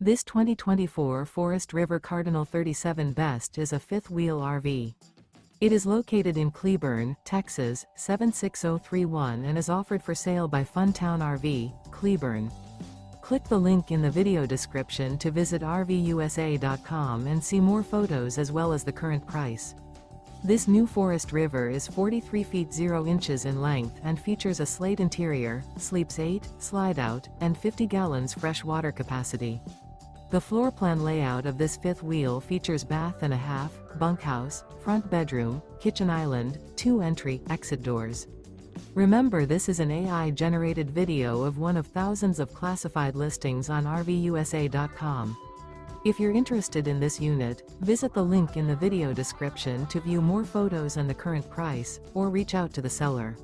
This 2024 Forest River Cardinal 37 Best is a fifth-wheel RV. It is located in Cleburne, Texas, 76031 and is offered for sale by Funtown RV, Cleburne. Click the link in the video description to visit RVUSA.com and see more photos as well as the current price. This new Forest River is 43 feet 0 inches in length and features a SLATE interior, sleeps 8, slide-out, and 50 gallons fresh water capacity. The floor plan layout of this fifth wheel features bath and a half, bunkhouse, front bedroom, kitchen island, 2 entry/exit doors. Remember, this is an AI-generated video of one of thousands of classified listings on RVUSA.com. If you're interested in this unit, visit the link in the video description to view more photos and the current price, or reach out to the seller.